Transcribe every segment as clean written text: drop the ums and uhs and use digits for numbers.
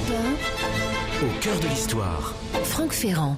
Europe 1, Au cœur de l'histoire. Franck Ferrand.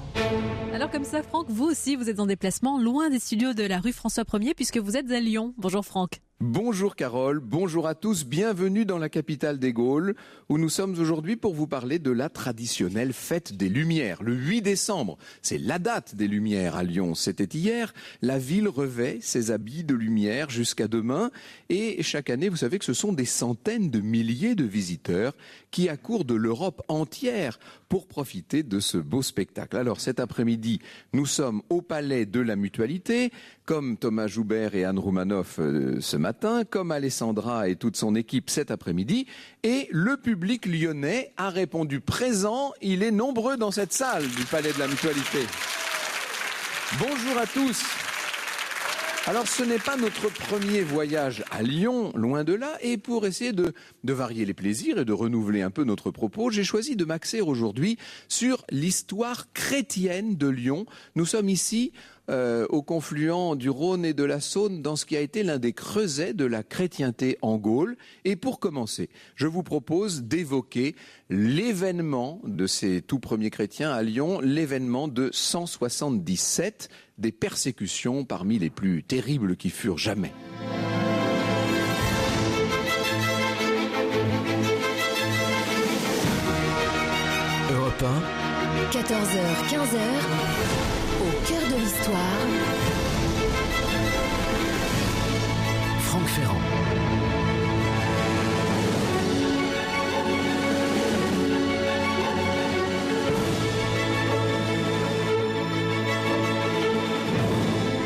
Alors comme ça, Franck, vous aussi, vous êtes en déplacement loin des studios de la rue François 1er puisque vous êtes à Lyon. Bonjour Franck. Bonjour Carole, bonjour à tous, bienvenue dans la capitale des Gaules où nous sommes aujourd'hui pour vous parler de la traditionnelle fête des Lumières. Le 8 décembre, c'est la date des Lumières à Lyon, c'était hier. La ville revêt ses habits de lumière jusqu'à demain et chaque année, vous savez que ce sont des centaines de milliers de visiteurs qui accourent de l'Europe entière pour profiter de ce beau spectacle. Alors cet après-midi, nous sommes au Palais de la Mutualité, comme Thomas Joubert et Anne Roumanoff ce matin, comme Alessandra et toute son équipe cet après-midi, et le public lyonnais a répondu présent. Il est nombreux dans cette salle du Palais de la Mutualité. Bonjour à tous. Alors ce n'est pas notre premier voyage à Lyon, loin de là, et pour essayer de varier les plaisirs et de renouveler un peu notre propos, j'ai choisi de m'axer aujourd'hui sur l'histoire chrétienne de Lyon. Nous sommes ici au confluent du Rhône et de la Saône dans ce qui a été l'un des creusets de la chrétienté en Gaule. Et pour commencer, je vous propose d'évoquer l'événement de ces tout premiers chrétiens à Lyon, l'événement de 177, des persécutions parmi les plus terribles qui furent jamais. Europe 1, 14h, 15h, au cœur de l'histoire. Franck Ferrand.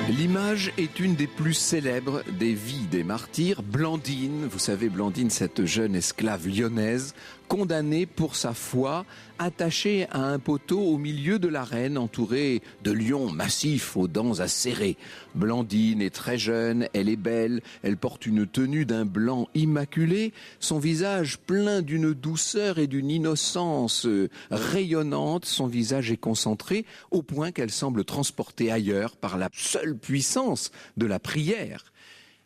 L'image est une des plus célèbres des vies des martyrs. Blandine, vous savez Blandine, cette jeune esclave lyonnaise, condamnée pour sa foi, attachée à un poteau au milieu de l'arène, entourée de lions massifs aux dents acérées. Blandine est très jeune, elle est belle, elle porte une tenue d'un blanc immaculé, son visage plein d'une douceur et d'une innocence rayonnante, son visage est concentré au point qu'elle semble transportée ailleurs par la seule puissance de la prière.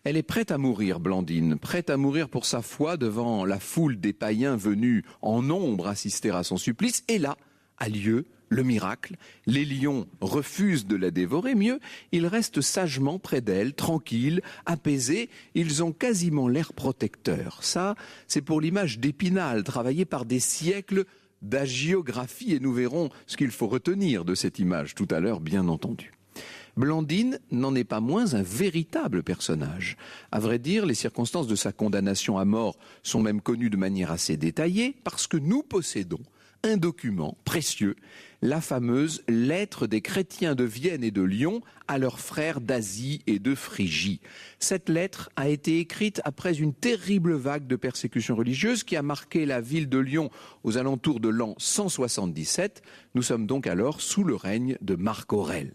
Elle est prête à mourir, Blandine, prête à mourir pour sa foi devant la foule des païens venus en nombre assister à son supplice. Et là a lieu le miracle. Les lions refusent de la dévorer. Mieux, ils restent sagement près d'elle, tranquilles, apaisés. Ils ont quasiment l'air protecteurs. Ça, c'est pour l'image d'Épinal, travaillée par des siècles d'hagiographie. Et nous verrons ce qu'il faut retenir de cette image tout à l'heure, bien entendu. Blandine n'en est pas moins un véritable personnage. À vrai dire, les circonstances de sa condamnation à mort sont même connues de manière assez détaillée parce que nous possédons un document précieux, la fameuse lettre des chrétiens de Vienne et de Lyon à leurs frères d'Asie et de Phrygie. Cette lettre a été écrite après une terrible vague de persécutions religieuses qui a marqué la ville de Lyon aux alentours de l'an 177. Nous sommes donc alors sous le règne de Marc Aurèle.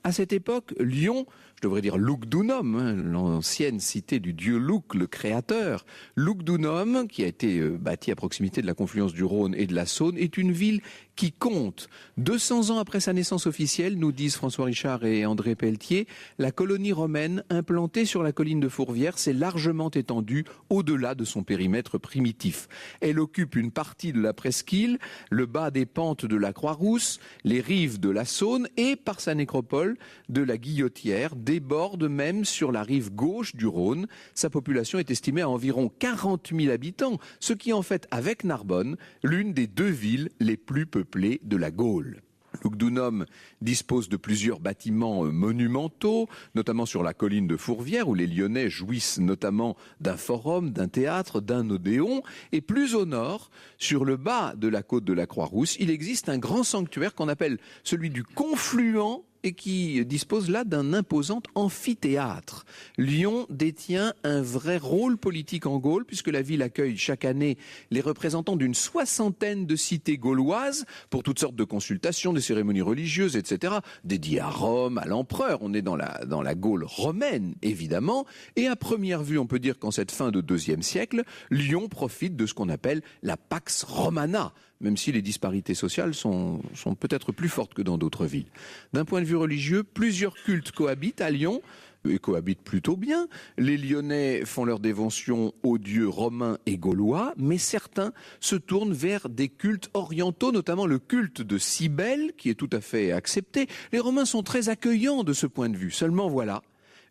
À cette époque, Lyon, je devrais dire Lugdunum, l'ancienne cité du dieu Luc, le créateur. Lugdunum, qui a été bâti à proximité de la confluence du Rhône et de la Saône, est une ville qui compte. 200 ans après sa naissance officielle, nous disent François Richard et André Pelletier, la colonie romaine implantée sur la colline de Fourvière s'est largement étendue au-delà de son périmètre primitif. Elle occupe une partie de la presqu'île, le bas des pentes de la Croix-Rousse, les rives de la Saône et, par sa nécropole, de la Guillotière, déborde même sur la rive gauche du Rhône. Sa population est estimée à environ 40 000 habitants, ce qui en fait, avec Narbonne, l'une des deux villes les plus peuplées de la Gaule. Lugdunum dispose de plusieurs bâtiments monumentaux, notamment sur la colline de Fourvière, où les Lyonnais jouissent notamment d'un forum, d'un théâtre, d'un odéon. Et plus au nord, sur le bas de la côte de la Croix-Rousse, il existe un grand sanctuaire qu'on appelle celui du confluent et qui dispose là d'un imposant amphithéâtre. Lyon détient un vrai rôle politique en Gaule puisque la ville accueille chaque année les représentants d'une soixantaine de cités gauloises pour toutes sortes de consultations, des cérémonies religieuses, etc. dédiées à Rome, à l'empereur. On est dans la Gaule romaine, évidemment. Et à première vue, on peut dire qu'en cette fin de IIe siècle, Lyon profite de ce qu'on appelle la Pax Romana, même si les disparités sociales sont peut-être plus fortes que dans d'autres villes. D'un point de vue religieux, plusieurs cultes cohabitent à Lyon. et cohabitent plutôt bien. Les Lyonnais font leur dévotion aux dieux romains et gaulois, mais certains se tournent vers des cultes orientaux, notamment le culte de Cybèle, qui est tout à fait accepté. Les Romains sont très accueillants de ce point de vue. Seulement voilà,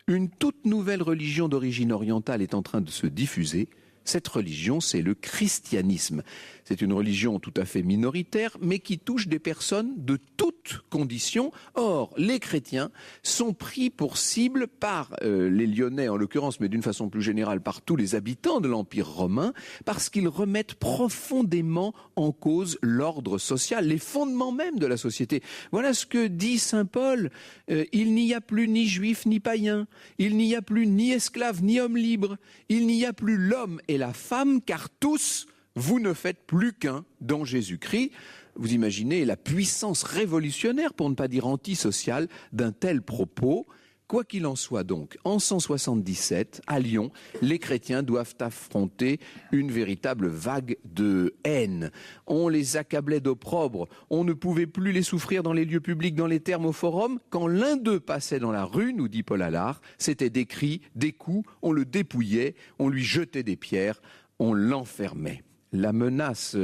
une toute nouvelle religion d'origine orientale est en train de se diffuser. Cette religion, c'est le christianisme. C'est une religion tout à fait minoritaire, mais qui touche des personnes de toutes conditions. Or, les chrétiens sont pris pour cible par les Lyonnais en l'occurrence, mais d'une façon plus générale par tous les habitants de l'Empire romain, parce qu'ils remettent profondément en cause l'ordre social, les fondements même de la société. Voilà ce que dit saint Paul. Il n'y a plus ni juif ni païen, il n'y a plus ni esclave ni homme libre, il n'y a plus l'homme et la femme, car tous, vous ne faites plus qu'un dans Jésus-Christ. Vous imaginez la puissance révolutionnaire, pour ne pas dire antisociale, d'un tel propos. Quoi qu'il en soit donc, en 177, à Lyon, les chrétiens doivent affronter une véritable vague de haine. On les accablait d'opprobre, on ne pouvait plus les souffrir dans les lieux publics, dans les thermoforums. Quand l'un d'eux passait dans la rue, nous dit Paul Allard, c'était des cris, des coups, on le dépouillait, on lui jetait des pierres, on l'enfermait. La menace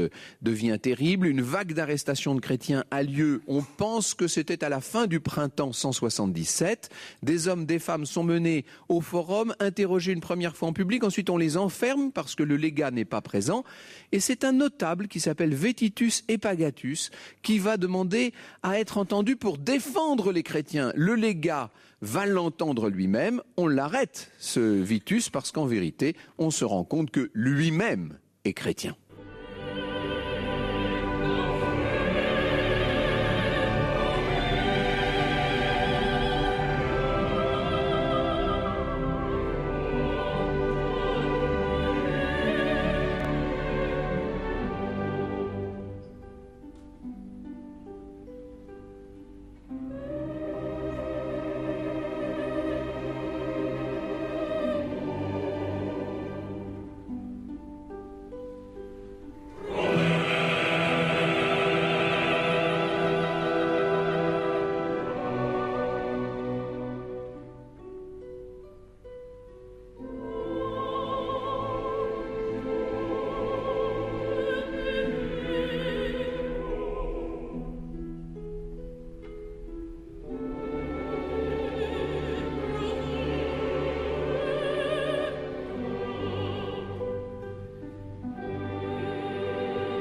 devient terrible, une vague d'arrestations de chrétiens a lieu, on pense que c'était à la fin du printemps 177, des hommes, des femmes sont menés au forum, interrogés une première fois en public, ensuite on les enferme parce que le légat n'est pas présent, et c'est un notable qui s'appelle Vetitus Epagatus qui va demander à être entendu pour défendre les chrétiens. Le légat va l'entendre lui-même, on l'arrête ce Vitus parce qu'en vérité on se rend compte que lui-même et chrétien.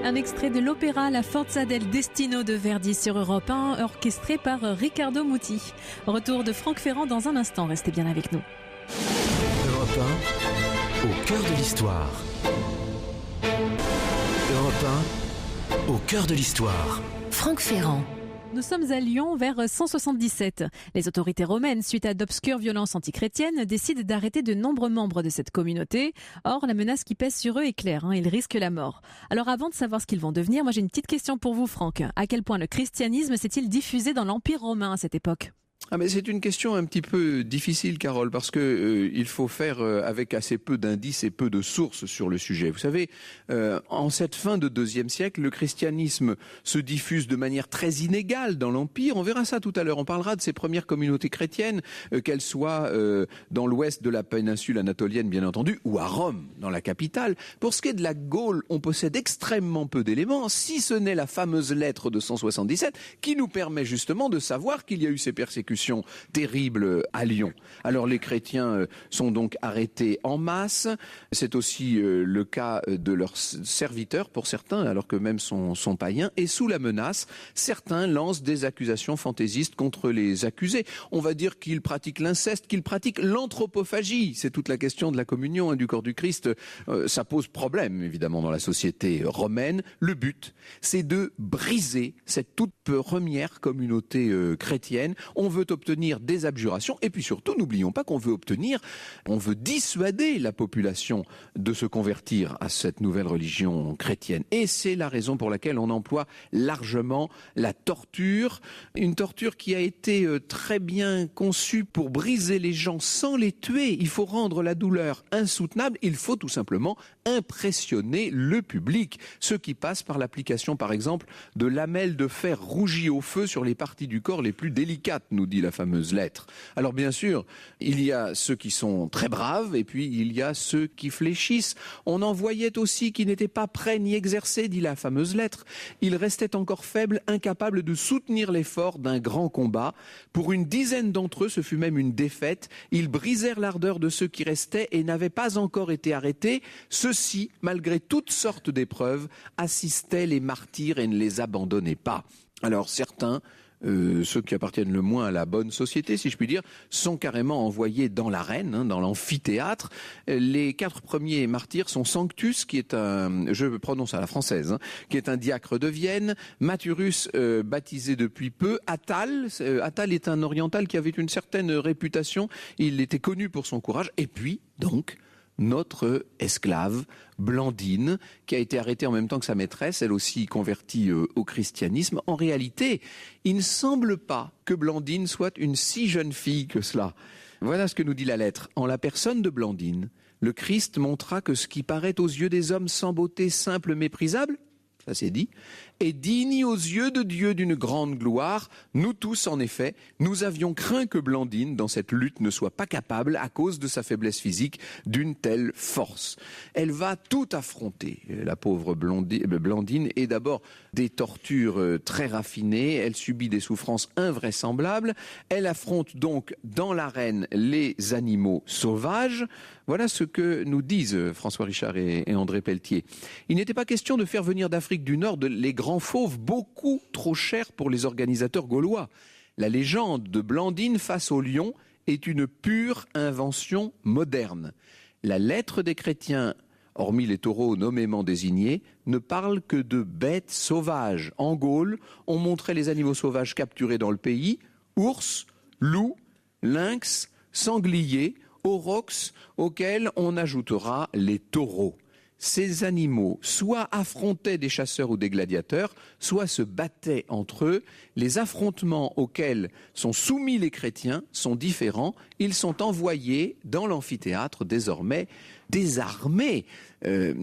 Un extrait de l'opéra La Forza del Destino de Verdi sur Europe 1, orchestré par Riccardo Muti. Retour de Franck Ferrand dans un instant, restez bien avec nous. Europe 1, au cœur de l'histoire. Europe 1, au cœur de l'histoire. Franck Ferrand. Nous sommes à Lyon vers 177. Les autorités romaines, suite à d'obscures violences antichrétiennes, décident d'arrêter de nombreux membres de cette communauté. Or, la menace qui pèse sur eux est claire, ils risquent la mort. Alors avant de savoir ce qu'ils vont devenir, moi j'ai une petite question pour vous, Franck. À quel point le christianisme s'est-il diffusé dans l'Empire romain à cette époque ? Mais c'est une question un petit peu difficile, Carole, parce que il faut faire avec assez peu d'indices et peu de sources sur le sujet. Vous savez, en cette fin de IIe siècle, le christianisme se diffuse de manière très inégale dans l'Empire. On verra ça tout à l'heure. On parlera de ces premières communautés chrétiennes, qu'elles soient dans l'ouest de la péninsule anatolienne, bien entendu, ou à Rome, dans la capitale. Pour ce qui est de la Gaule, on possède extrêmement peu d'éléments, si ce n'est la fameuse lettre de 177, qui nous permet justement de savoir qu'il y a eu ces persécutions terrible à Lyon. Alors les chrétiens sont donc arrêtés en masse. C'est aussi le cas de leurs serviteurs pour certains, alors que même sont païens. Et sous la menace, certains lancent des accusations fantaisistes contre les accusés. On va dire qu'ils pratiquent l'inceste, qu'ils pratiquent l'anthropophagie. C'est toute la question de la communion du corps du Christ. Ça pose problème, évidemment, dans la société romaine. Le but, c'est de briser cette toute première communauté chrétienne. On veut obtenir des abjurations et puis surtout, n'oublions pas qu'on on veut dissuader la population de se convertir à cette nouvelle religion chrétienne. Et c'est la raison pour laquelle on emploie largement la torture, une torture qui a été très bien conçue pour briser les gens sans les tuer. Il faut rendre la douleur insoutenable, il faut tout simplement impressionner le public, ce qui passe par l'application par exemple de lamelles de fer rougies au feu sur les parties du corps les plus délicates, nous nous dit la fameuse lettre. Alors bien sûr, il y a ceux qui sont très braves et puis il y a ceux qui fléchissent. On en voyait aussi qui n'étaient pas prêts ni exercés, dit la fameuse lettre. Ils restaient encore faibles, incapables de soutenir l'effort d'un grand combat. Pour une dizaine d'entre eux, ce fut même une défaite. Ils brisèrent l'ardeur de ceux qui restaient et n'avaient pas encore été arrêtés. Ceux-ci, malgré toutes sortes d'épreuves, assistaient les martyrs et ne les abandonnaient pas. Alors certains, ceux qui appartiennent le moins à la bonne société, si je puis dire, sont carrément envoyés dans l'arène, dans l'amphithéâtre. Les 4 premiers martyrs sont Sanctus, qui est je prononce à la française, qui est un diacre de Vienne, Mathurus, baptisé depuis peu, Attal est un oriental qui avait une certaine réputation, il était connu pour son courage, et puis, donc, notre esclave, Blandine, qui a été arrêtée en même temps que sa maîtresse, elle aussi convertie au christianisme. En réalité, il ne semble pas que Blandine soit une si jeune fille que cela. Voilà ce que nous dit la lettre. En la personne de Blandine, le Christ montra que ce qui paraît aux yeux des hommes sans beauté simple, méprisable, ça c'est dit, est digne aux yeux de Dieu d'une grande gloire. Nous tous, en effet, nous avions craint que Blandine, dans cette lutte, ne soit pas capable, à cause de sa faiblesse physique, d'une telle force. Elle va tout affronter, la pauvre Blandine, et d'abord des tortures très raffinées, elle subit des souffrances invraisemblables, elle affronte donc dans l'arène les animaux sauvages. Voilà ce que nous disent François Richard et André Pelletier. Il n'était pas question de faire venir d'Afrique du Nord les grands fauves, beaucoup trop chers pour les organisateurs gaulois. La légende de Blandine face au lion est une pure invention moderne. La lettre des chrétiens, hormis les taureaux nommément désignés, ne parle que de bêtes sauvages. En Gaule, on montrait les animaux sauvages capturés dans le pays, ours, loups, lynx, sangliers, aurochs, auxquels on ajoutera les taureaux. Ces animaux soit affrontaient des chasseurs ou des gladiateurs, soit se battaient entre eux. Les affrontements auxquels sont soumis les chrétiens sont différents. Ils sont envoyés dans l'amphithéâtre désormais désarmés.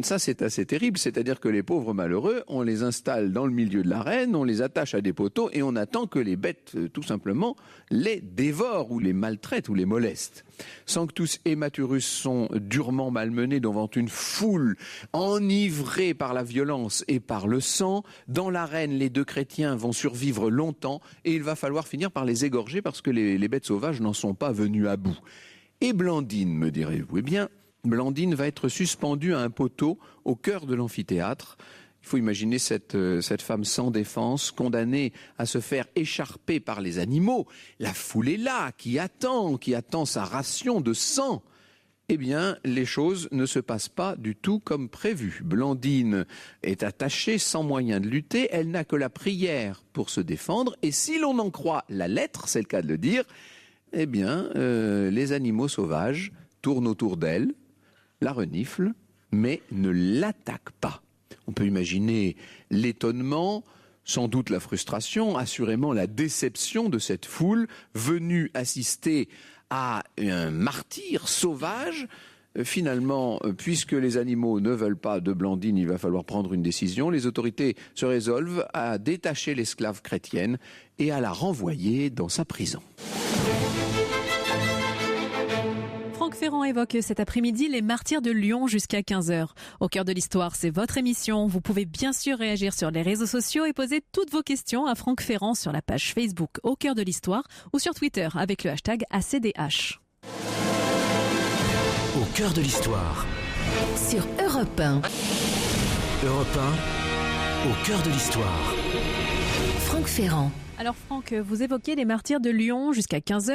Ça c'est assez terrible, c'est-à-dire que les pauvres malheureux, on les installe dans le milieu de l'arène, on les attache à des poteaux et on attend que les bêtes, tout simplement, les dévorent ou les maltraitent ou les molestent. Sanctus et Mathurus sont durement malmenés devant une foule enivrée par la violence et par le sang. Dans l'arène, les 2 chrétiens vont survivre longtemps et il va falloir finir par les égorger parce que les bêtes sauvages n'en sont pas venues à bout. Et Blandine, me direz-vous? Eh bien, Blandine va être suspendue à un poteau au cœur de l'amphithéâtre. Il faut imaginer cette femme sans défense, condamnée à se faire écharper par les animaux. La foule est là, qui attend sa ration de sang. Eh bien, les choses ne se passent pas du tout comme prévu. Blandine est attachée sans moyen de lutter, elle n'a que la prière pour se défendre. Et si l'on en croit la lettre, c'est le cas de le dire, eh bien, les animaux sauvages tournent autour d'elle, la reniflent, mais ne l'attaquent pas. On peut imaginer l'étonnement, sans doute la frustration, assurément la déception de cette foule venue assister à un martyr sauvage. Finalement, puisque les animaux ne veulent pas de Blandine, il va falloir prendre une décision. Les autorités se résolvent à détacher l'esclave chrétienne et à la renvoyer dans sa prison. Franck Ferrand évoque cet après-midi les martyrs de Lyon jusqu'à 15h. Au cœur de l'histoire, c'est votre émission. Vous pouvez bien sûr réagir sur les réseaux sociaux et poser toutes vos questions à Franck Ferrand sur la page Facebook Au cœur de l'histoire ou sur Twitter avec le hashtag ACDH. Au cœur de l'histoire. Sur Europe 1. Europe 1, au cœur de l'histoire. Franck Ferrand. Alors Franck, vous évoquiez les martyrs de Lyon jusqu'à 15h.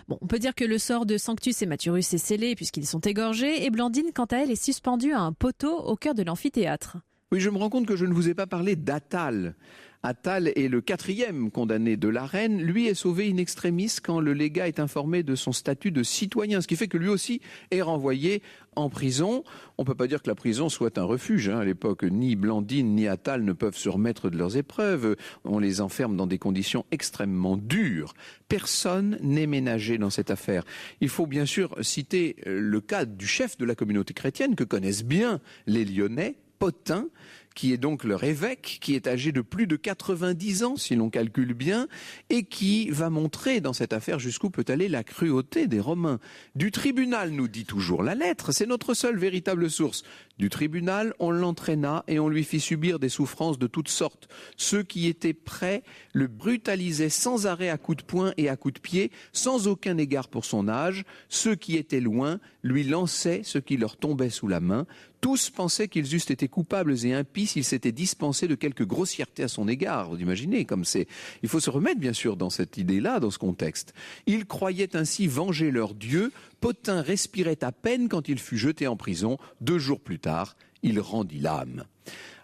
Bon, on peut dire que le sort de Sanctus et Mathurus est scellé puisqu'ils sont égorgés et Blandine, quant à elle, est suspendue à un poteau au cœur de l'amphithéâtre. Oui, je me rends compte que je ne vous ai pas parlé d'Attal. Attal est le 4e condamné de l'arène. Lui est sauvé in extremis quand le légat est informé de son statut de citoyen, ce qui fait que lui aussi est renvoyé en prison. On ne peut pas dire que la prison soit un refuge. À l'époque, ni Blandine ni Attal ne peuvent se remettre de leurs épreuves. On les enferme dans des conditions extrêmement dures. Personne n'est ménagé dans cette affaire. Il faut bien sûr citer le cas du chef de la communauté chrétienne que connaissent bien les Lyonnais, Pothin, qui est donc leur évêque, qui est âgé de plus de 90 ans, si l'on calcule bien, et qui va montrer dans cette affaire jusqu'où peut aller la cruauté des Romains. Du tribunal, nous dit toujours la lettre, c'est notre seule véritable source. Du tribunal, on l'entraîna et on lui fit subir des souffrances de toutes sortes. Ceux qui étaient prêts le brutalisaient sans arrêt à coups de poing et à coups de pied, sans aucun égard pour son âge. Ceux qui étaient loin lui lançaient ce qui leur tombait sous la main. Tous pensaient qu'ils eussent été coupables et impies s'ils s'étaient dispensés de quelque grossièreté à son égard. Vous imaginez comme c'est. Il faut se remettre bien sûr dans cette idée-là, dans ce contexte. Ils croyaient ainsi venger leur Dieu. Potin respirait à peine quand il fut jeté en prison. 2 jours plus tard, il rendit l'âme.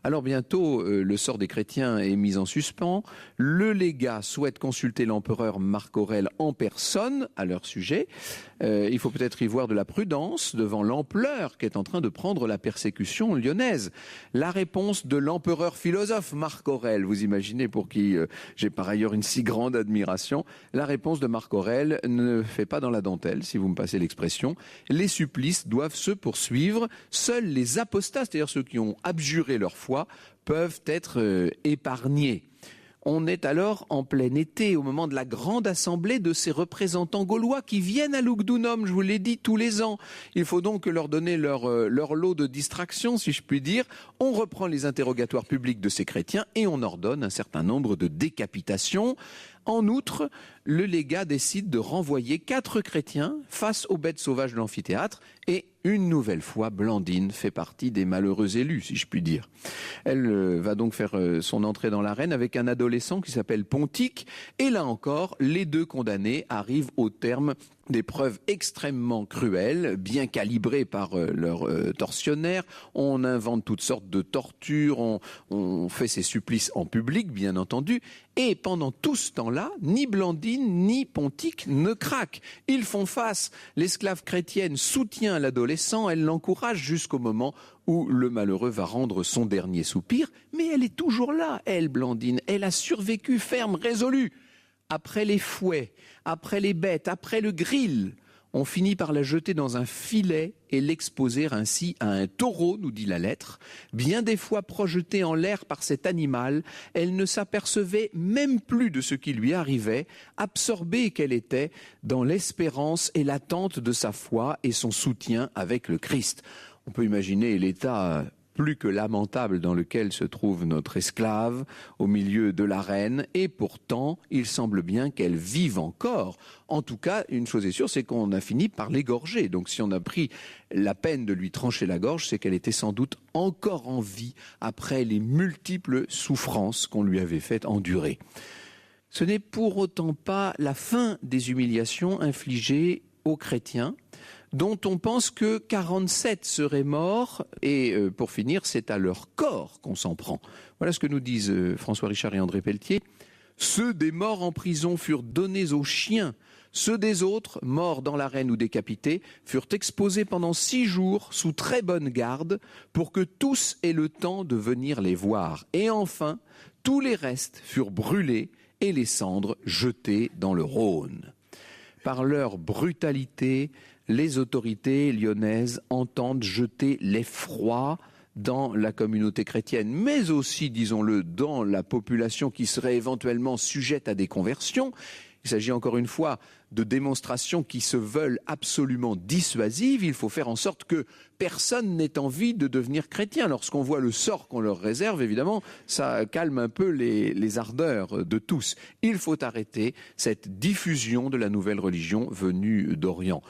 Alors bientôt, le sort des chrétiens est mis en suspens. Le légat souhaite consulter l'empereur Marc Aurèle en personne à leur sujet. Il faut peut-être y voir de la prudence devant l'ampleur qu'est en train de prendre la persécution lyonnaise. La réponse de l'empereur philosophe Marc Aurèle, vous imaginez pour qui j'ai par ailleurs une si grande admiration, la réponse de Marc Aurèle ne fait pas dans la dentelle, si vous me passez l'expression. Les supplices doivent se poursuivre. Seuls les apostats, c'est-à-dire ceux qui ont abjuré leur foi, peuvent être épargnés. On est alors en plein été, au moment de la grande assemblée de ces représentants gaulois qui viennent à Lugdunum, je vous l'ai dit, tous les ans. Il faut donc leur donner leur lot de distraction, si je puis dire. On reprend les interrogatoires publics de ces chrétiens et on ordonne un certain nombre de décapitations. En outre, le légat décide de renvoyer 4 chrétiens face aux bêtes sauvages de l'amphithéâtre et une nouvelle fois, Blandine fait partie des malheureux élus, si je puis dire. Elle va donc faire son entrée dans l'arène avec un adolescent qui s'appelle Pontique et là encore, les 2 condamnés arrivent au terme des preuves extrêmement cruelles, bien calibrées par leurs tortionnaires. On invente toutes sortes de tortures, on fait ces supplices en public, bien entendu. Et pendant tout ce temps-là, ni Blandine ni Pontique ne craquent. Ils font face. L'esclave chrétienne soutient l'adolescent, elle l'encourage jusqu'au moment où le malheureux va rendre son dernier soupir. Mais elle est toujours là, elle, Blandine. Elle a survécu ferme, résolue. Après les fouets, après les bêtes, après le grill, on finit par la jeter dans un filet et l'exposer ainsi à un taureau, nous dit la lettre. Bien des fois projetée en l'air par cet animal, elle ne s'apercevait même plus de ce qui lui arrivait, absorbée qu'elle était dans l'espérance et l'attente de sa foi et son soutien avec le Christ. On peut imaginer l'état plus que lamentable dans lequel se trouve notre esclave au milieu de l'arène, et pourtant il semble bien qu'elle vive encore. En tout cas, une chose est sûre, c'est qu'on a fini par l'égorger. Donc si on a pris la peine de lui trancher la gorge, c'est qu'elle était sans doute encore en vie après les multiples souffrances qu'on lui avait fait endurer. Ce n'est pour autant pas la fin des humiliations infligées aux chrétiens, dont on pense que 47 seraient morts, et pour finir, c'est à leur corps qu'on s'en prend. Voilà ce que nous disent François Richard et André Pelletier. Ceux des morts en prison furent donnés aux chiens. Ceux des autres, morts dans l'arène ou décapités, furent exposés pendant 6 jours sous très bonne garde pour que tous aient le temps de venir les voir. Et enfin, tous les restes furent brûlés et les cendres jetées dans le Rhône. Par leur brutalité, les autorités lyonnaises entendent jeter l'effroi dans la communauté chrétienne, mais aussi, disons-le, dans la population qui serait éventuellement sujette à des conversions. Il s'agit encore une fois de démonstrations qui se veulent absolument dissuasives. Il faut faire en sorte que personne n'ait envie de devenir chrétien. Lorsqu'on voit le sort qu'on leur réserve, évidemment, ça calme un peu les ardeurs de tous. Il faut arrêter cette diffusion de la nouvelle religion venue d'Orient.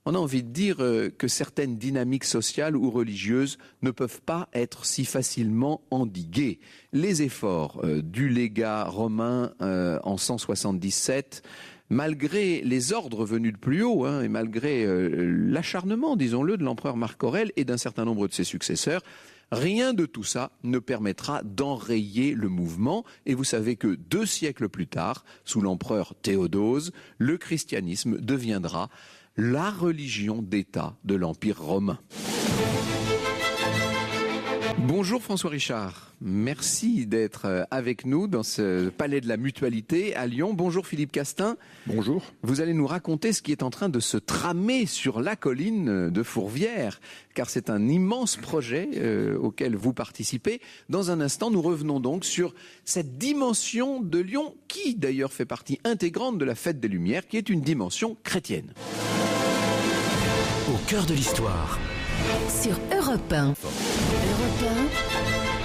On a envie de dire que certaines dynamiques sociales ou religieuses ne peuvent pas être si facilement endiguées. Les efforts du légat romain en 177, malgré les ordres venus de plus haut, et malgré l'acharnement, disons-le, de l'empereur Marc Aurèle et d'un certain nombre de ses successeurs, rien de tout ça ne permettra d'enrayer le mouvement. Et vous savez que 2 siècles plus tard, sous l'empereur Théodose, le christianisme deviendra la religion d'État de l'Empire romain. Bonjour François Richard, merci d'être avec nous dans ce palais de la Mutualité à Lyon. Bonjour Philippe Castin. Bonjour. Vous allez nous raconter ce qui est en train de se tramer sur la colline de Fourvière, car c'est un immense projet auquel vous participez. Dans un instant, nous revenons donc sur cette dimension de Lyon, qui d'ailleurs fait partie intégrante de la Fête des Lumières, qui est une dimension chrétienne. Au cœur de l'histoire. Sur Europe 1. Europe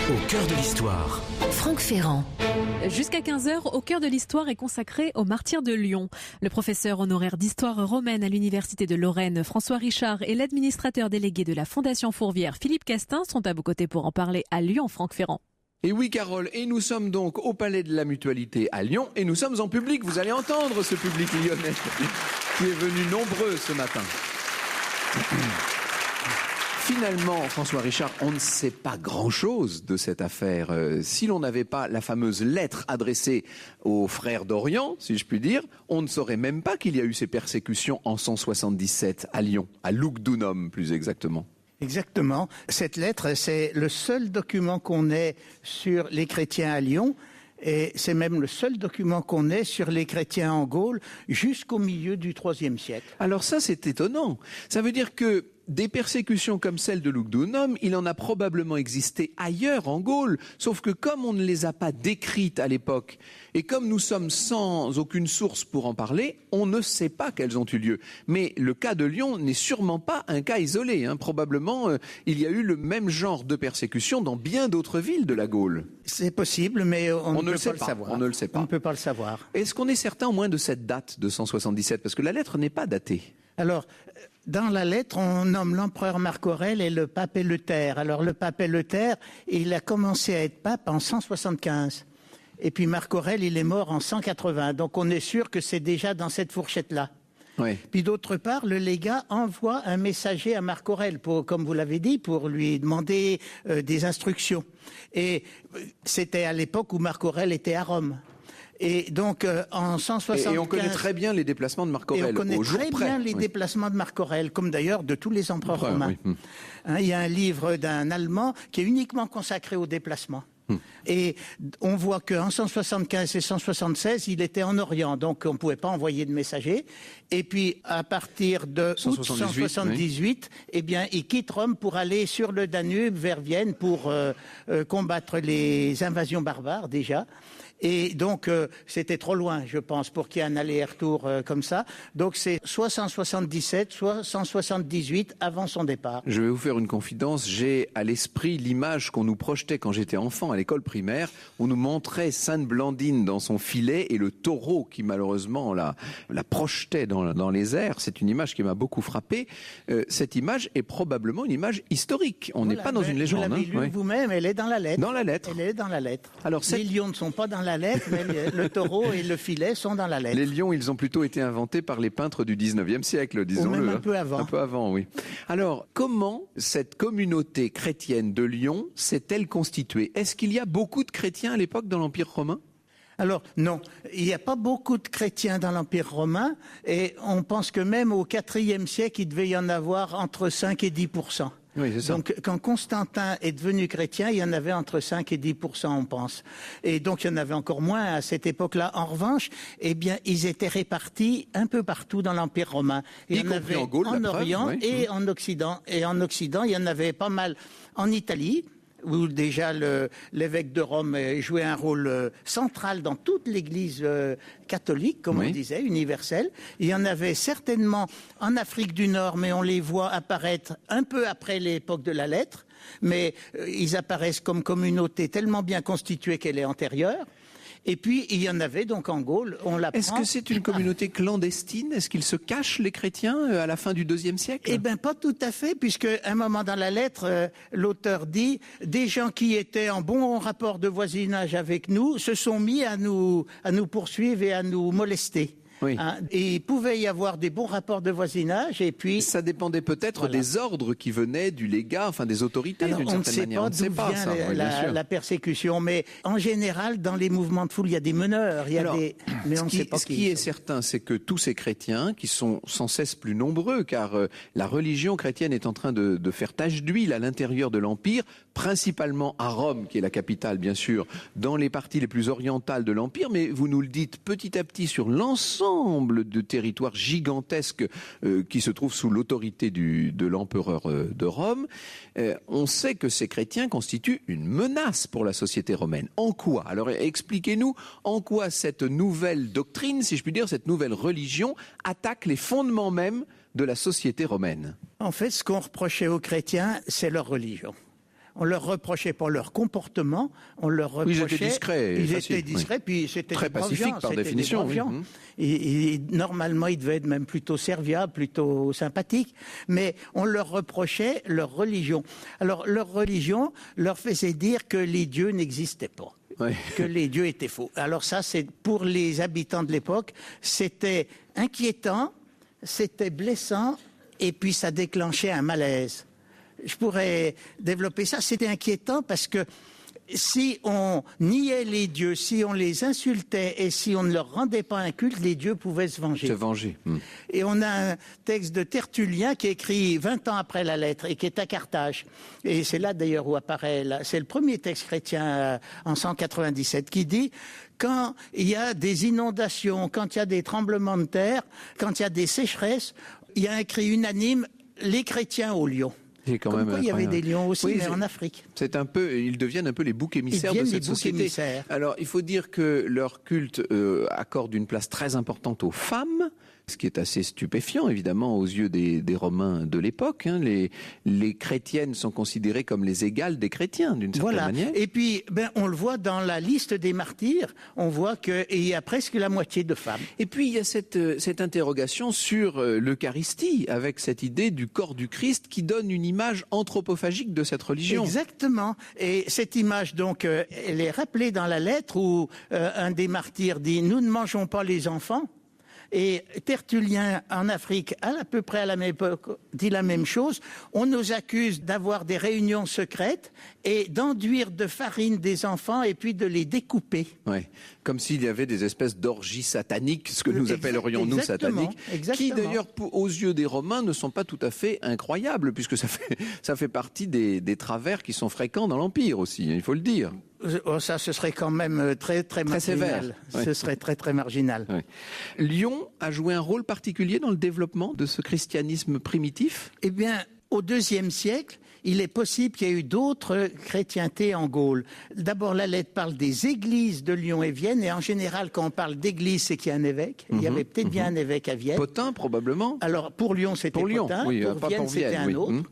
Au cœur de l'histoire. 1, Franck Ferrand. Jusqu'à 15h, Au cœur de l'histoire est consacré aux martyrs de Lyon. Le professeur honoraire d'histoire romaine à l'Université de Lorraine, François Richard, et l'administrateur délégué de la Fondation Fourvière, Philippe Castin, sont à vos côtés pour en parler à Lyon, Franck Ferrand. Et oui Carole, et nous sommes donc au Palais de la Mutualité à Lyon, et nous sommes en public. Vous allez entendre ce public lyonnais qui est venu nombreux ce matin. Finalement, François Richard, on ne sait pas grand-chose de cette affaire. Si l'on n'avait pas la fameuse lettre adressée aux frères d'Orient, si je puis dire, on ne saurait même pas qu'il y a eu ces persécutions en 177 à Lyon, à Lugdunum plus exactement. Exactement. Cette lettre, c'est le seul document qu'on ait sur les chrétiens à Lyon. Et c'est même le seul document qu'on ait sur les chrétiens en Gaule jusqu'au milieu du IIIe siècle. Alors ça, c'est étonnant. Ça veut dire que des persécutions comme celle de Lugdunum, il en a probablement existé ailleurs en Gaule, sauf que comme on ne les a pas décrites à l'époque, et comme nous sommes sans aucune source pour en parler, on ne sait pas qu'elles ont eu lieu. Mais le cas de Lyon n'est sûrement pas un cas isolé. Probablement, il y a eu le même genre de persécution dans bien d'autres villes de la Gaule. C'est possible, mais on ne peut pas le savoir. On ne le sait pas. On ne peut pas le savoir. Est-ce qu'on est certain au moins de cette date de 177 ? Parce que la lettre n'est pas datée. Alors, dans la lettre, on nomme l'empereur Marc Aurèle et le pape Éleuthère. Alors, le pape Éleuthère, il a commencé à être pape en 175. Et puis Marc Aurèle, il est mort en 180. Donc, on est sûr que c'est déjà dans cette fourchette-là. Oui. Puis d'autre part, le légat envoie un messager à Marc Aurèle, comme vous l'avez dit, pour lui demander des instructions. Et c'était à l'époque où Marc Aurèle était à Rome. Et donc, en 175... Et on connaît très bien les déplacements de Marc Aurèle, et on connaît au jour très près. bien les déplacements de Marc Aurèle, comme d'ailleurs de tous les empereurs romains. Oui. Il y a un livre d'un Allemand qui est uniquement consacré aux déplacements. Et on voit qu'en 175 et 176, il était en Orient, donc on ne pouvait pas envoyer de messager. Et puis, à partir de 178, eh bien, il quitte Rome pour aller sur le Danube, vers Vienne, pour combattre les invasions barbares, déjà. Et donc, c'était trop loin, je pense, pour qu'il y ait un aller-retour comme ça. Donc, c'est soit 177, soit 178 avant son départ. Je vais vous faire une confidence. J'ai à l'esprit l'image qu'on nous projetait quand j'étais enfant à l'école primaire. On nous montrait Sainte Blandine dans son filet et le taureau qui, malheureusement, la projetait dans les airs. C'est une image qui m'a beaucoup frappé. Cette image est probablement une image historique. On n'est pas dans une légende. Vous l'avez lu vous-même, elle est dans la lettre. Dans la lettre. Elle est dans la lettre. Alors, les lions ne sont pas dans la lettre, mais le taureau et le filet sont dans la lettre. Les lions, ils ont plutôt été inventés par les peintres du 19e siècle, disons-le. Ou même un peu avant. Un peu avant, oui. Alors, comment cette communauté chrétienne de Lyon s'est-elle constituée ? Est-ce qu'il y a beaucoup de chrétiens à l'époque dans l'Empire romain ? Alors, non, il n'y a pas beaucoup de chrétiens dans l'Empire romain, et on pense que même au IVe siècle, il devait y en avoir entre 5 et 10%. Oui, c'est ça. Donc, quand Constantin est devenu chrétien, il y en avait entre 5 et 10%, on pense. Et donc, il y en avait encore moins à cette époque-là. En revanche, eh bien, ils étaient répartis un peu partout dans l'Empire romain. Il y en avait en Gaule, en Orient et en Occident. Et en Occident, il y en avait pas mal en Italie, où déjà l'évêque de Rome jouait un rôle central dans toute l'Église catholique, comme on disait, universelle. Il y en avait certainement en Afrique du Nord, mais on les voit apparaître un peu après l'époque de la lettre. Mais ils apparaissent comme communauté tellement bien constituée qu'elle est antérieure. Et puis, il y en avait donc en Gaule, on l'apprend. Est-ce que c'est une communauté clandestine ? Est-ce qu'ils se cachent, les chrétiens, à la fin du IIe siècle ? Eh bien, pas tout à fait, puisque un moment dans la lettre, l'auteur dit « Des gens qui étaient en bon rapport de voisinage avec nous se sont mis à nous poursuivre et à nous molester. » Oui. Et il pouvait y avoir des bons rapports de voisinage, et puis... Ça dépendait peut-être des ordres qui venaient du légat, enfin des autorités, d'une certaine manière. On ne sait pas d'où vient la persécution, mais en général, dans les mouvements de foule, il y a des meneurs, mais on ne sait pas Ce qui est certain, c'est que tous ces chrétiens, qui sont sans cesse plus nombreux, car la religion chrétienne est en train de faire tache d'huile à l'intérieur de l'Empire, principalement à Rome, qui est la capitale, bien sûr, dans les parties les plus orientales de l'Empire, mais vous nous le dites petit à petit sur l'ensemble de territoires gigantesques qui se trouvent sous l'autorité de l'empereur de Rome. On sait que ces chrétiens constituent une menace pour la société romaine. En quoi? Alors expliquez-nous en quoi cette nouvelle doctrine, si je puis dire, cette nouvelle religion attaque les fondements même de la société romaine. En fait, ce qu'on reprochait aux chrétiens, c'est leur religion. On leur reprochait pour leur comportement, on leur reprochait... Ils étaient discrets. Ils étaient discrets, puis c'était très pacifique par définition. Oui. Et normalement, ils devaient être même plutôt serviables, plutôt sympathiques, mais on leur reprochait leur religion. Alors, leur religion leur faisait dire que les dieux n'existaient pas. Oui. Que les dieux étaient faux. Alors ça, c'est pour les habitants de l'époque, c'était inquiétant, c'était blessant, et puis ça déclenchait un malaise. Je pourrais développer ça. C'était inquiétant parce que si on niait les dieux, si on les insultait et si on ne leur rendait pas un culte, les dieux pouvaient se venger. Se venger. Et on a un texte de Tertullien qui est écrit 20 ans après la lettre et qui est à Carthage. Et c'est là d'ailleurs où apparaît, c'est le premier texte chrétien en 197 qui dit: quand il y a des inondations, quand il y a des tremblements de terre, quand il y a des sécheresses, il y a un cri unanime, les chrétiens au lion. Comme quoi, il y avait des lions aussi, oui, mais en Afrique. C'est un peu, ils deviennent un peu les boucs émissaires de cette société. Alors, il faut dire que leur culte accorde une place très importante aux femmes, ce qui est assez stupéfiant, évidemment, aux yeux des Romains de l'époque. Les chrétiennes sont considérées comme les égales des chrétiens, d'une certaine manière. Et puis, on le voit dans la liste des martyrs, on voit qu'il y a presque la moitié de femmes. Et puis, il y a cette interrogation sur l'Eucharistie, avec cette idée du corps du Christ qui donne une image anthropophagique de cette religion. Exactement. Et cette image, donc, elle est rappelée dans la lettre où un des martyrs dit « Nous ne mangeons pas les enfants ». Et Tertullien, en Afrique, à peu près à la même époque, dit la même chose. On nous accuse d'avoir des réunions secrètes et d'enduire de farine des enfants et puis de les découper. Oui, comme s'il y avait des espèces d'orgies sataniques, ce que nous appellerions nous sataniques, qui d'ailleurs, aux yeux des Romains, ne sont pas tout à fait incroyables, puisque ça fait partie des travers qui sont fréquents dans l'Empire aussi, il faut le dire. Ça, ce serait quand même très marginal. Sévère. Ce serait très marginal. Oui. Lyon a joué un rôle particulier dans le développement de ce christianisme primitif? Eh bien, au IIe siècle, il est possible qu'il y ait eu d'autres chrétientés en Gaule. D'abord, la lettre parle des églises de Lyon et Vienne, et en général, quand on parle d'église, c'est qu'il y a un évêque. Il y avait peut-être bien un évêque à Vienne. Pothin, probablement. Alors, pour Lyon, c'était Pothin. Oui, pour Vienne, c'était un autre.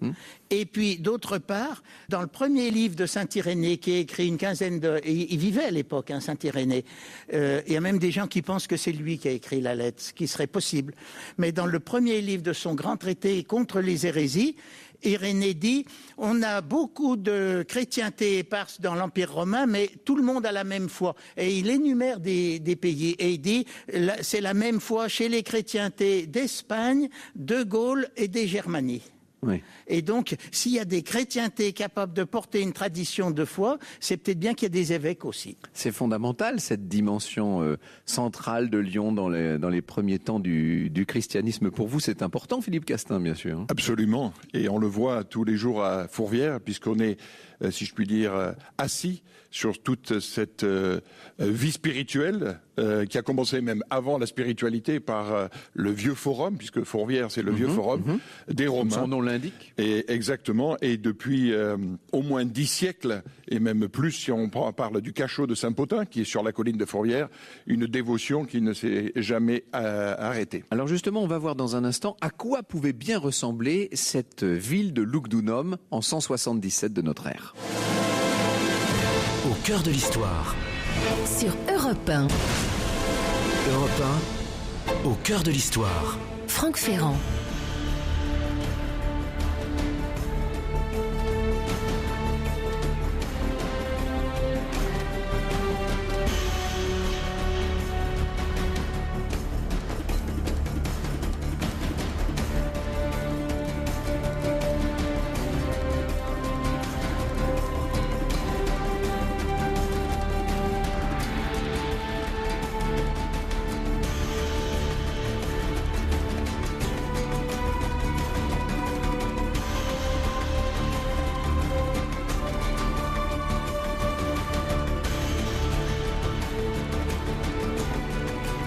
Et puis, d'autre part, dans le premier livre de Saint-Irénée, qui est écrit une quinzaine de... Il vivait à l'époque, Saint-Irénée. Il y a même des gens qui pensent que c'est lui qui a écrit la lettre, ce qui serait possible. Mais dans le premier livre de son grand traité contre les hérésies, Irénée dit, on a beaucoup de chrétienté éparse dans l'Empire romain, mais tout le monde a la même foi. Et il énumère des pays. Et il dit, c'est la même foi chez les chrétientés d'Espagne, de Gaule et des Germanies. Oui. Et donc, s'il y a des chrétientés capables de porter une tradition de foi, c'est peut-être bien qu'il y ait des évêques aussi. C'est fondamental, cette dimension centrale de Lyon dans les premiers temps du christianisme. Pour vous, c'est important, Philippe Castin, bien sûr. Absolument. Et on le voit tous les jours à Fourvière, puisqu'on est, si je puis dire, assis sur toute cette vie spirituelle qui a commencé même avant la spiritualité par le vieux forum, puisque Fourvière, c'est le vieux forum des Romains. Son nom l'indique. Et exactement. Et depuis au moins 10 siècles, et même plus si on parle du cachot de Saint-Pothin, qui est sur la colline de Fourvière, une dévotion qui ne s'est jamais arrêtée. Alors justement, on va voir dans un instant à quoi pouvait bien ressembler cette ville de Lugdunum en 177 de notre ère. Au cœur de l'histoire. Sur Europe 1. Europe 1, au cœur de l'histoire. Franck Ferrand.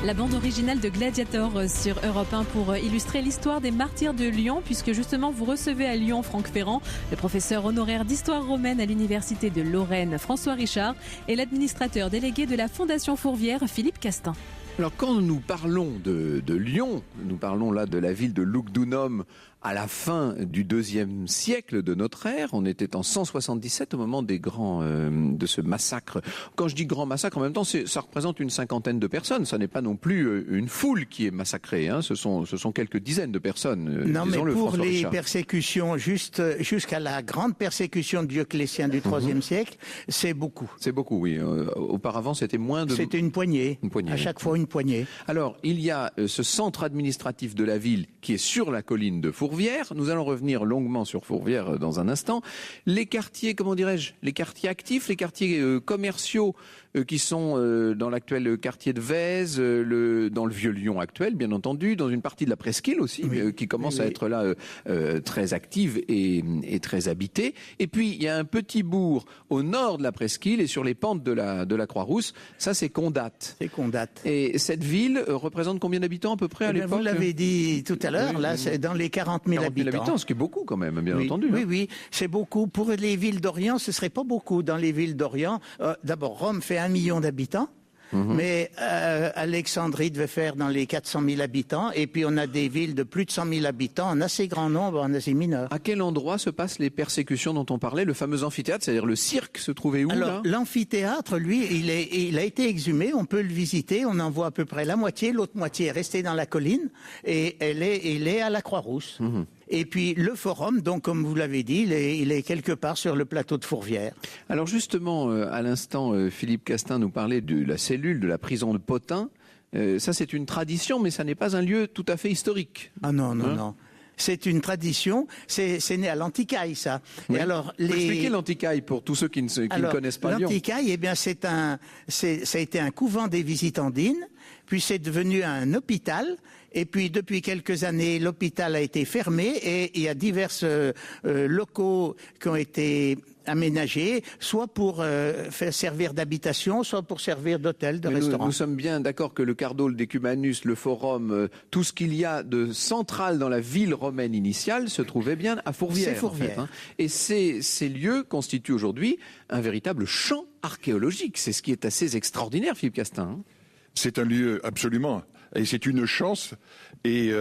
La bande originale de Gladiator sur Europe 1 pour illustrer l'histoire des martyrs de Lyon, puisque justement vous recevez à Lyon Franck Ferrand, le professeur honoraire d'histoire romaine à l'université de Lorraine François Richard et l'administrateur délégué de la Fondation Fourvière Philippe Castin. Alors quand nous parlons de Lyon, nous parlons là de la ville de Lugdunum à la fin du IIe siècle de notre ère. On était en 177 au moment des grands de ce massacre. Quand je dis grand massacre, en même temps, ça représente une cinquantaine de personnes. Ça n'est pas non plus une foule qui est massacrée. Hein. Ce sont quelques dizaines de personnes. Non, mais pour les persécutions, jusqu'à la grande persécution de Dioclétien du IIIe siècle, c'est beaucoup. C'est beaucoup, oui. Auparavant, c'était moins de... C'était une poignée. À chaque fois, une poignée. Alors, il y a ce centre administratif de la ville qui est sur la colline de Fourvière. Nous allons revenir longuement sur Fourvière dans un instant. Les quartiers, comment dirais-je, les quartiers actifs, les quartiers commerciaux qui sont dans l'actuel quartier de Vèze, dans le vieux Lyon actuel, bien entendu, dans une partie de la presqu'île aussi, qui commence à être là très active et très habitée. Et puis, il y a un petit bourg au nord de la presqu'île et sur les pentes de la Croix-Rousse. Ça, c'est Condat. C'est Condat. Et cette ville représente combien d'habitants à peu près à l'époque ? Vous l'avez dit tout à l'heure, là, c'est dans les 40 000 habitants. Ce qui est beaucoup quand même, bien entendu. Oui, c'est beaucoup. Pour les villes d'Orient, ce serait pas beaucoup dans les villes d'Orient. D'abord, Rome fait 1 million d'habitants. Mais Alexandrie devait faire dans les 400 000 habitants. Et puis on a des villes de plus de 100 000 habitants en assez grand nombre en Asie mineure. À quel endroit se passent les persécutions dont on parlait ? Le fameux amphithéâtre, c'est-à-dire le cirque, se trouvait où ? Alors, l'amphithéâtre, lui, il a été exhumé. On peut le visiter. On en voit à peu près la moitié. L'autre moitié est restée dans la colline. Et il est à la Croix-Rousse. Et puis le forum, donc comme vous l'avez dit, il est quelque part sur le plateau de Fourvière. Alors justement, à l'instant, Philippe Castin nous parlait de la cellule de la prison de Pothin. Ça, c'est une tradition, mais ça n'est pas un lieu tout à fait historique. Ah non. C'est une tradition, c'est né à l'Antiquaille, ça. Oui. Et alors, expliquez l'Antiquaille pour tous ceux qui ne connaissent pas Lyon. L'Antiquaille, eh bien, ça a été un couvent des Visitandines, puis c'est devenu un hôpital. Et puis, depuis quelques années, l'hôpital a été fermé et il y a divers locaux qui ont été aménagés, soit pour faire servir d'habitation, soit pour servir d'hôtel, de restaurant. Nous sommes bien d'accord que le Cardo, le Decumanus, le Forum, tout ce qu'il y a de central dans la ville romaine initiale se trouvait bien à Fourvière. C'est Fourvière. En fait, hein. Et ces lieux constituent aujourd'hui un véritable champ archéologique. C'est ce qui est assez extraordinaire, Philippe Castin. Hein. C'est un lieu absolument. Et c'est une chance et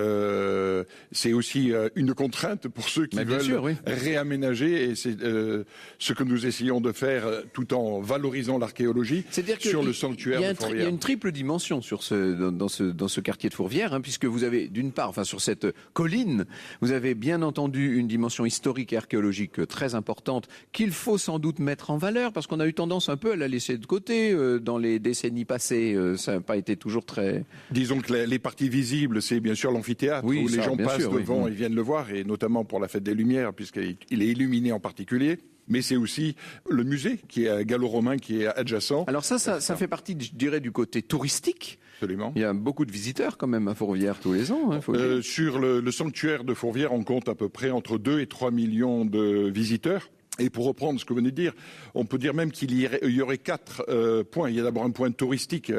c'est aussi une contrainte pour ceux qui veulent réaménager. Et c'est ce que nous essayons de faire tout en valorisant l'archéologie sur le sanctuaire de Fourvière. Il y a une triple dimension dans ce quartier de Fourvière, hein, puisque vous avez d'une part, sur cette colline, vous avez bien entendu une dimension historique et archéologique très importante qu'il faut sans doute mettre en valeur, parce qu'on a eu tendance un peu à la laisser de côté dans les décennies passées. Ça n'a pas été toujours très... Disons que les parties visibles, c'est bien sûr l'amphithéâtre, où les gens passent devant et viennent le voir, et notamment pour la fête des Lumières, puisqu'il est illuminé en particulier. Mais c'est aussi le musée qui est gallo-romain, qui est adjacent. Alors ça fait partie, je dirais, du côté touristique. Absolument. Il y a beaucoup de visiteurs quand même à Fourvière tous les ans. Hein, sur le sanctuaire de Fourvière, on compte à peu près entre 2 et 3 millions de visiteurs. Et pour reprendre ce que vous venez de dire, on peut dire même qu'il y aurait 4 points. Il y a d'abord un point touristique,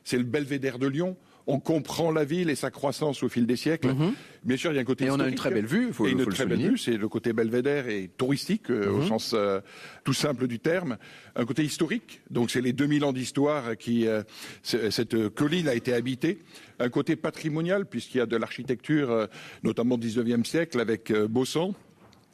c'est le belvédère de Lyon. On comprend la ville et sa croissance au fil des siècles. Bien sûr, il y a un côté historique. Et on a une très belle vue, il une très belle vue, c'est le côté belvédère et touristique, au sens tout simple du terme. Un côté historique, donc c'est les 2000 ans d'histoire qui... cette colline a été habitée. Un côté patrimonial, puisqu'il y a de l'architecture, notamment du 19e siècle, avec Baussan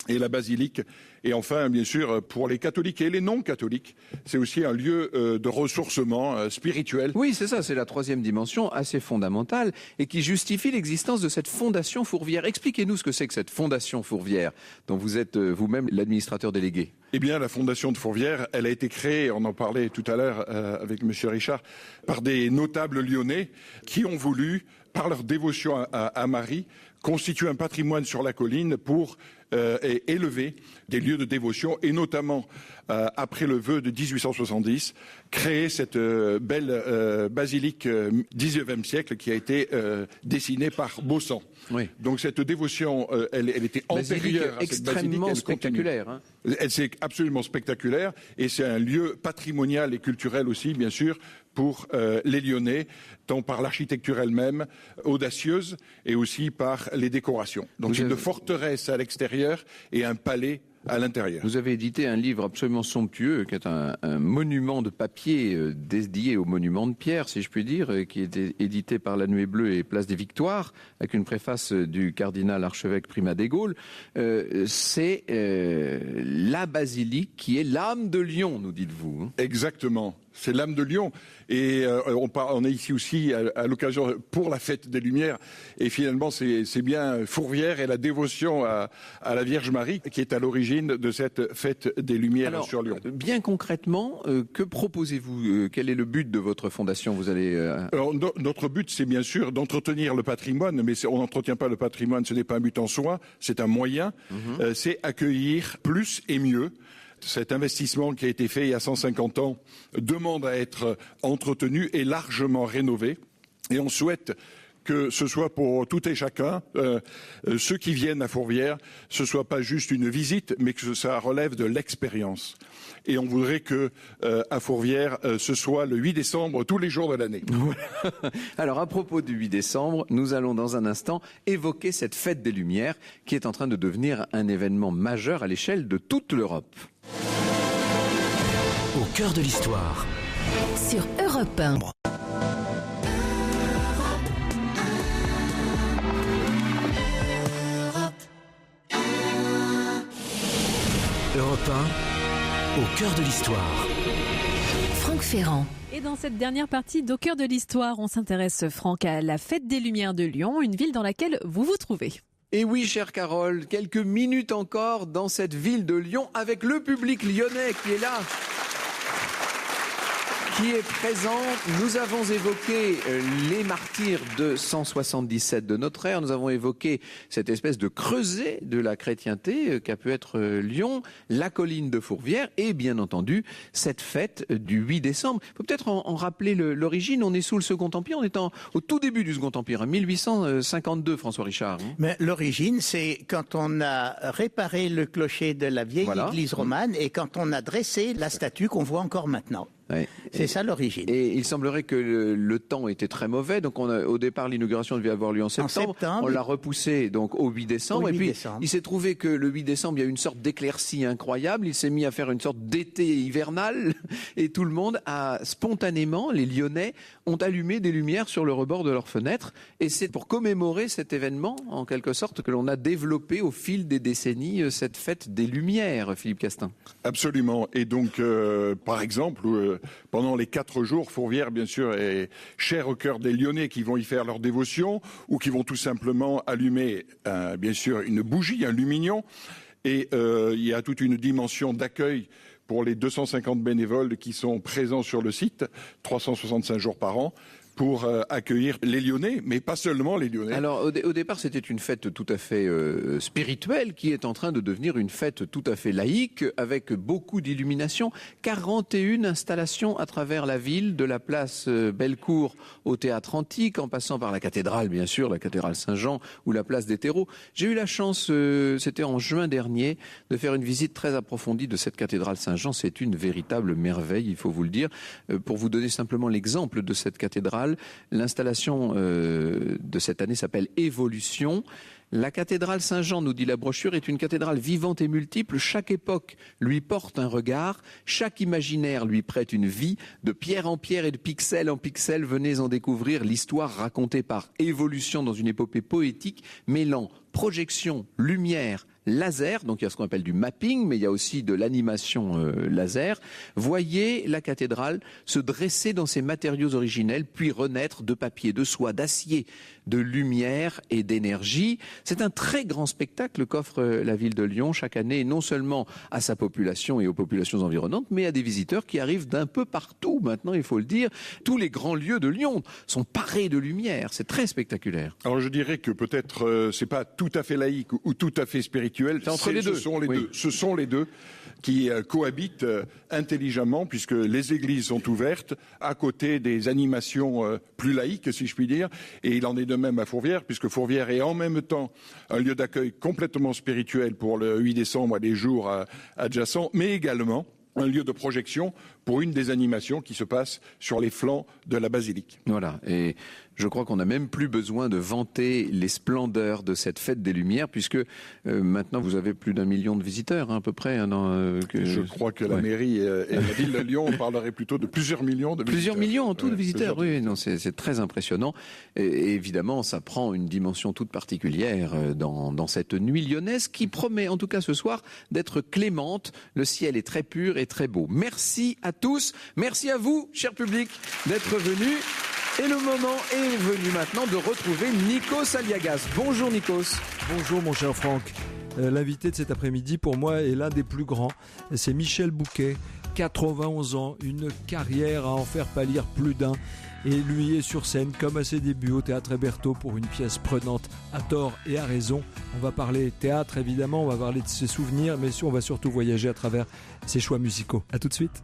et la basilique. Et enfin, bien sûr, pour les catholiques et les non-catholiques, c'est aussi un lieu de ressourcement spirituel. Oui, c'est ça, c'est la troisième dimension assez fondamentale et qui justifie l'existence de cette fondation Fourvière. Expliquez-nous ce que c'est que cette fondation Fourvière, dont vous êtes vous-même l'administrateur délégué. Eh bien, la fondation de Fourvière, elle a été créée, on en parlait tout à l'heure avec M. Richard, par des notables lyonnais qui ont voulu, par leur dévotion à Marie, constituer un patrimoine sur la colline pour et élever des lieux de dévotion, et notamment, après le vœu de 1870, créer cette belle basilique 19e siècle qui a été dessinée par Baussan. Oui. Donc cette dévotion, elle était antérieure à cette extrêmement basilique. spectaculaire. Hein. C'est absolument spectaculaire, et c'est un lieu patrimonial et culturel aussi, bien sûr, pour les Lyonnais, tant par l'architecture elle-même, audacieuse, et aussi par les décorations. Donc c'est une forteresse à l'extérieur et un palais à l'intérieur. Vous avez édité un livre absolument somptueux, qui est un monument de papier dédié au monument de Pierre, si je puis dire, qui est édité par La Nuée Bleue et Place des Victoires, avec une préface du cardinal archevêque Primat des Gaules. C'est la basilique qui est l'âme de Lyon, nous dites-vous. Hein. Exactement. C'est l'âme de Lyon. Et on est ici aussi à l'occasion pour la fête des Lumières. Et finalement, c'est bien Fourvière et la dévotion à la Vierge Marie qui est à l'origine de cette fête des Lumières sur Lyon. Bien concrètement, que proposez-vous? Quel est le but de votre fondation? Vous allez Alors, notre but, c'est bien sûr d'entretenir le patrimoine, mais on n'entretient pas le patrimoine, ce n'est pas un but en soi, c'est un moyen. C'est accueillir plus et mieux. Cet investissement qui a été fait il y a 150 ans demande à être entretenu et largement rénové. Et on souhaite que ce soit pour tout et chacun, ceux qui viennent à Fourvière, ce soit pas juste une visite, mais que ça relève de l'expérience. Et on voudrait que à Fourvière, ce soit le 8 décembre tous les jours de l'année. Alors à propos du 8 décembre, nous allons dans un instant évoquer cette fête des Lumières qui est en train de devenir un événement majeur à l'échelle de toute l'Europe. Au cœur de l'histoire. Sur Europe 1. Europe 1, au cœur de l'histoire. Franck Ferrand. Et dans cette dernière partie d'Au cœur de l'histoire, on s'intéresse, Franck, à la fête des Lumières de Lyon, une ville dans laquelle vous vous trouvez. Et oui, chère Carole, quelques minutes encore dans cette ville de Lyon avec le public lyonnais qui est là, qui est présent. Nous avons évoqué les martyrs de 177 de notre ère. Nous avons évoqué cette espèce de creuset de la chrétienté qu'a pu être Lyon, la colline de Fourvière et bien entendu cette fête du 8 décembre. Il faut peut-être en rappeler l'origine. On est sous le Second Empire, on est au tout début du Second Empire, 1852, François Richard. Mais l'origine, c'est quand on a réparé le clocher de la vieille église romane et quand on a dressé la statue qu'on voit encore maintenant. Ouais. C'est ça l'origine. Et il semblerait que le temps était très mauvais. Donc au départ, l'inauguration devait avoir lieu en septembre. On l'a repoussé donc au 8 décembre. Il s'est trouvé que le 8 décembre, il y a eu une sorte d'éclaircie incroyable. Il s'est mis à faire une sorte d'été hivernal. Et tout le monde a spontanément, les Lyonnais, ont allumé des lumières sur le rebord de leurs fenêtres. Et c'est pour commémorer cet événement, en quelque sorte, que l'on a développé au fil des décennies cette fête des Lumières, Philippe Castin. Absolument. Et donc, par exemple, pendant les 4 jours, Fourvière, bien sûr, est chère au cœur des Lyonnais qui vont y faire leur dévotion ou qui vont tout simplement allumer, bien sûr, une bougie, un lumignon. Et il y a toute une dimension d'accueil pour les 250 bénévoles qui sont présents sur le site, 365 jours par an, pour accueillir les Lyonnais, mais pas seulement les Lyonnais. Alors au départ, c'était une fête tout à fait spirituelle qui est en train de devenir une fête tout à fait laïque avec beaucoup d'illumination. 41 installations à travers la ville, de la place Bellecour au théâtre antique, en passant par la cathédrale, bien sûr, la cathédrale Saint-Jean ou la place des Terreaux. J'ai eu la chance, c'était en juin dernier, de faire une visite très approfondie de cette cathédrale Saint-Jean. C'est une véritable merveille, il faut vous le dire. Pour vous donner simplement l'exemple de cette cathédrale, l'installation de cette année s'appelle Évolution. La cathédrale Saint-Jean, nous dit la brochure, est une cathédrale vivante et multiple. Chaque époque lui porte un regard, chaque imaginaire lui prête une vie. De pierre en pierre et de pixel en pixel, venez en découvrir l'histoire racontée par Évolution dans une épopée poétique mêlant projection, lumière, laser, donc il y a ce qu'on appelle du mapping, mais il y a aussi de l'animation laser. Voyez la cathédrale se dresser dans ses matériaux originels, puis renaître de papier, de soie, d'acier, de lumière et d'énergie. C'est un très grand spectacle qu'offre la ville de Lyon chaque année, non seulement à sa population et aux populations environnantes, mais à des visiteurs qui arrivent d'un peu partout. Maintenant, il faut le dire, tous les grands lieux de Lyon sont parés de lumière. C'est très spectaculaire. Alors je dirais que peut-être c'est pas tout à fait laïque ou tout à fait spirituel, spirituel. C'est entre les deux. Ce sont les deux qui cohabitent intelligemment, puisque les églises sont ouvertes à côté des animations plus laïques, si je puis dire. Et il en est de même à Fourvière, puisque Fourvière est en même temps un lieu d'accueil complètement spirituel pour le 8 décembre et les jours adjacents, mais également un lieu de projection pour une des animations qui se passe sur les flancs de la basilique. Voilà, et je crois qu'on n'a même plus besoin de vanter les splendeurs de cette fête des Lumières, puisque maintenant vous avez plus d'1 million de visiteurs, hein, à peu près. Je crois que la mairie et la ville de Lyon, on parlerait plutôt de plusieurs millions de visiteurs. Plusieurs millions en tout de visiteurs, oui, non, c'est très impressionnant. Et évidemment, ça prend une dimension toute particulière dans cette nuit lyonnaise qui promet, en tout cas ce soir, d'être clémente. Le ciel est très pur et très beau. Merci à tous, merci à vous, cher public, d'être venus. Et le moment est venu maintenant de retrouver Nikos Aliagas. Bonjour Nikos. Bonjour mon cher Franck. L'invité de cet après-midi pour moi est l'un des plus grands. C'est Michel Bouquet, 91 ans, une carrière à en faire pâlir plus d'un. Et lui est sur scène comme à ses débuts au Théâtre Hébertot pour une pièce prenante à tort et à raison. On va parler théâtre évidemment, on va parler de ses souvenirs, mais on va surtout voyager à travers ses choix musicaux. À tout de suite.